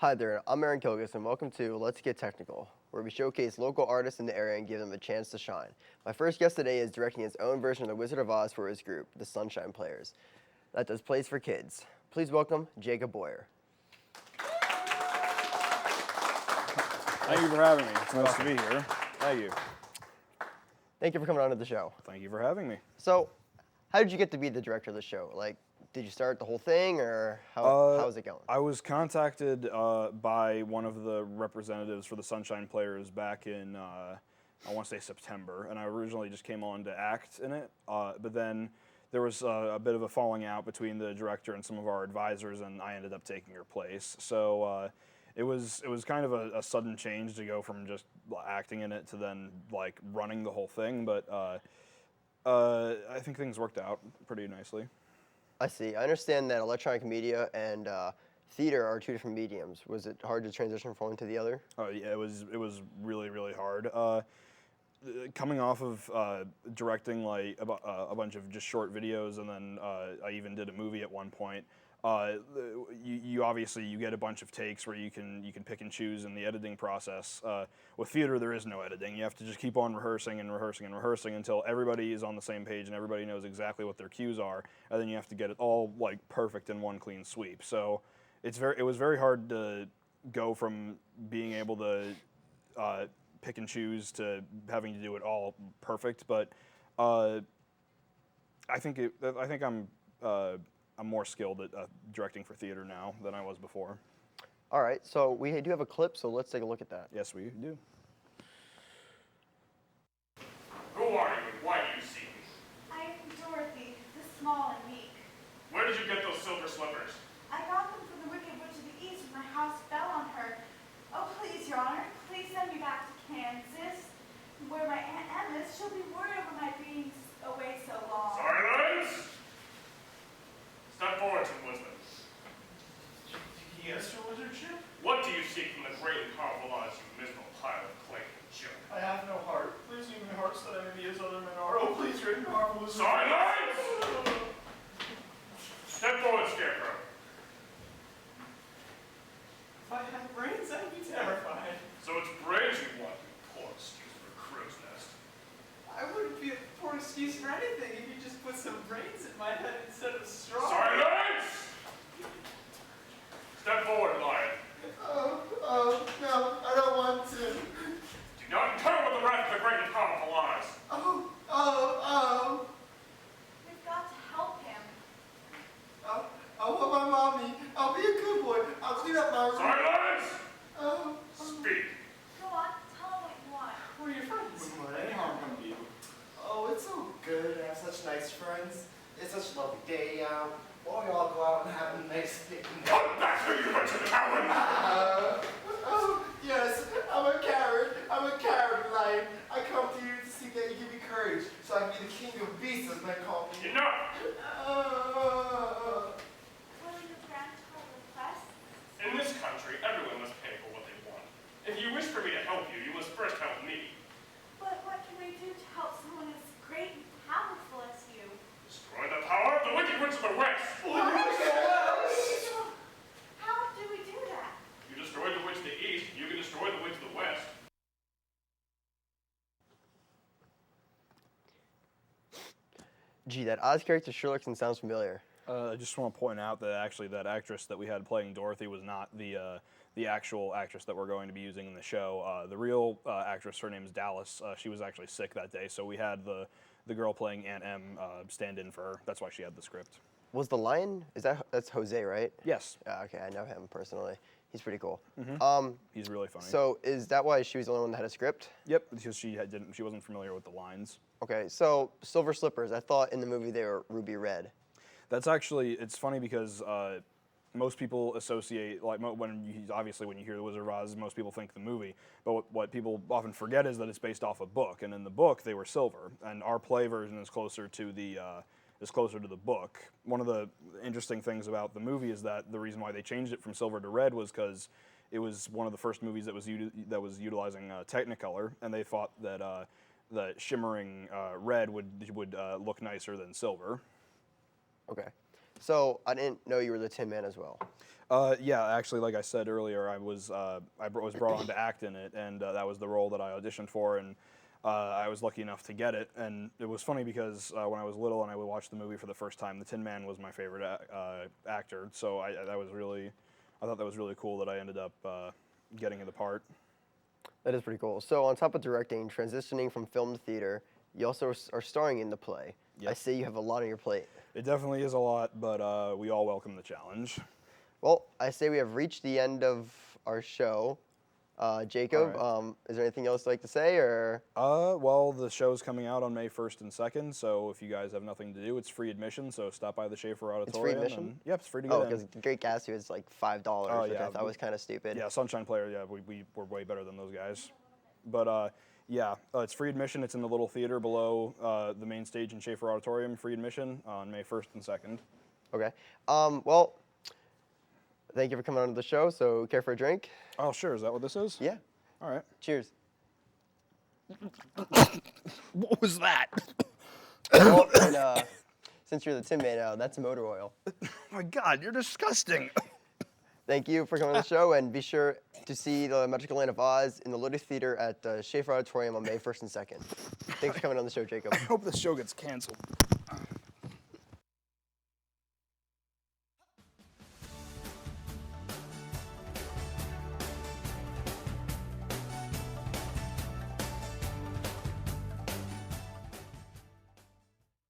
Hi there, I'm Aaron Kilgus, and welcome to Let's Get Technical, where we showcase local artists in the area and give them a chance to shine. My first guest today is directing his own version of The Wizard of Oz for his group, the Sunshine Players, that does plays for kids. Please welcome Jacob Boyer. Thank you for having me. It's nice to be here. Thank you. Thank you for coming on to the show. Thank you for having me. So, how did you get to be the director of the show? Like, did you start the whole thing, or how's it going? I was contacted by one of the representatives for the Sunshine Players back in, I want to say September, and I originally just came on to act in it, but then there was a bit of a falling out between the director and some of our advisors, and I ended up taking her place. So it was kind of a sudden change to go from just acting in it to then like running the whole thing, but I think things worked out pretty nicely. I see. I understand that electronic media and theater are two different mediums. Was it hard to transition from one to the other? Oh yeah, it was really hard. Coming off of directing like a bunch of just short videos, and then I even did a movie at one point. You obviously you get a bunch of takes where you can pick and choose in the editing process. With theater, there is no editing. You have to just keep on rehearsing and rehearsing and rehearsing until everybody is on the same page and everybody knows exactly what their cues are, and then you have to get it all like perfect in one clean sweep. So it was very hard to go from being able to pick and choose to having to do it all perfect. But I think I'm more skilled at directing for theater now than I was before. All right, so we do have a clip, so let's take a look at that. Yes, we do. Who are you and why do you seek me? I am Dorothy, the small and meek. Where did you get those silver slippers? I got them from the Wicked Witch of the East when my house fell on her. Oh, please, Your Honor, please send me back to Kansas, where my Aunt Emma is. She'll be worried over my being away so long. Silence! Step forward, Tim Wisdom. Yes, Your Wizardship? What do you seek from the great and powerful Oz, you miserable pile of clay and junk? I have no heart. Please give me hearts that I may be as other men are. Oh, please, great and powerful Wizard. Silence! Step forward, Scarecrow. If I had brains, I'd be terrified. So it's brains you want, you poor excuse for a crow's nest. I wouldn't be a poor excuse for anything if you just put some brains in my head instead of straw. Silence! Step forward, Lion. No, I don't want to. Do not incur with the wrath of the great and powerful Oz. We've got to help him. I'll help my mommy. I'll be a good boy. I'll clean up my room. Silence! Speak. Go on, tell him what you want. Who are your friends? Wouldn't let any harm come to you. Oh, it's so good to have such nice friends. It's such a lovely day out. Why don't we all go out and have a nice picnic? Come back here, you wretched coward! Yes, I'm a coward. I'm a coward, Lion. I come to you to see that you give me courage, so I can be the king of beasts, as men call me. Enough! What are your grandchild requests? In this country, everyone must pay for what they want. If you wish for me to help you, you must first help me. But what can we do to help someone as great and powerful as you? Destroy the power of the Wicked Witch of the West! How do we do that? You destroyed the Witch of the East, you can destroy the Witch of the West. Gee, that Oz character sure looks and sounds familiar. I just want to point out that actually that actress that we had playing Dorothy was not the actual actress that we're going to be using in the show. The real actress, her name is Dallas. She was actually sick that day, so we had the girl playing Aunt Em stand in for her. That's why she had the script. Was the lion, that's Jose, right? Yes. Okay, I know him personally. He's pretty cool. He's really funny. So is that why she was the only one that had a script? Yep, because she wasn't familiar with the lines. Okay, so silver slippers, I thought in the movie they were ruby red. That's actually, it's funny because most people associate, like when you hear The Wizard of Oz, most people think the movie, but what people often forget is that it's based off a book, and in the book they were silver, and our play version is closer to the book. One of the interesting things about the movie is that the reason why they changed it from silver to red was because it was one of the first movies that was utilizing Technicolor, and they thought that the shimmering red would look nicer than silver. Okay. So I didn't know you were the Tin Man as well. Yeah, actually, like I said earlier, I was brought on to act in it, and that was the role that I auditioned for, and I was lucky enough to get it. And it was funny because when I was little and I would watch the movie for the first time, the Tin Man was my favorite actor. So I thought that was really cool that I ended up getting in the part. That is pretty cool. So on top of directing, transitioning from film to theater, you also are starring in the play. I Yep. see you have a lot on your plate. It definitely is a lot, but we all welcome the challenge. Well, I say we have reached the end of our show. Jacob, All is there anything else you'd like to say, or? Well, the show's coming out on May 1st and 2nd, so if you guys have nothing to do, it's free admission, so stop by the Schaefer Auditorium. It's free admission? And, yep, it's free to get Oh, in. because Great Gatsby is like $5, Oh, which yeah, I thought was kind of stupid. Yeah, Sunshine Player, yeah, we're way better than those guys. But yeah, it's free admission. It's in the little theater below the main stage in Schaefer Auditorium, free admission on May 1st and 2nd. Okay. Well, thank you for coming on to the show. So, care for a drink? Oh, sure. Is that what this is? Yeah. All right. Cheers. What was that? Oh, and since you're the Tin Man, that's motor oil. Oh my God, you're disgusting. Thank you for coming on the show, and be sure to see the Magical Land of Oz in the Little Theater at Schaefer Auditorium on May 1st and 2nd. Thanks for coming on the show, Jacob. I hope this show gets canceled.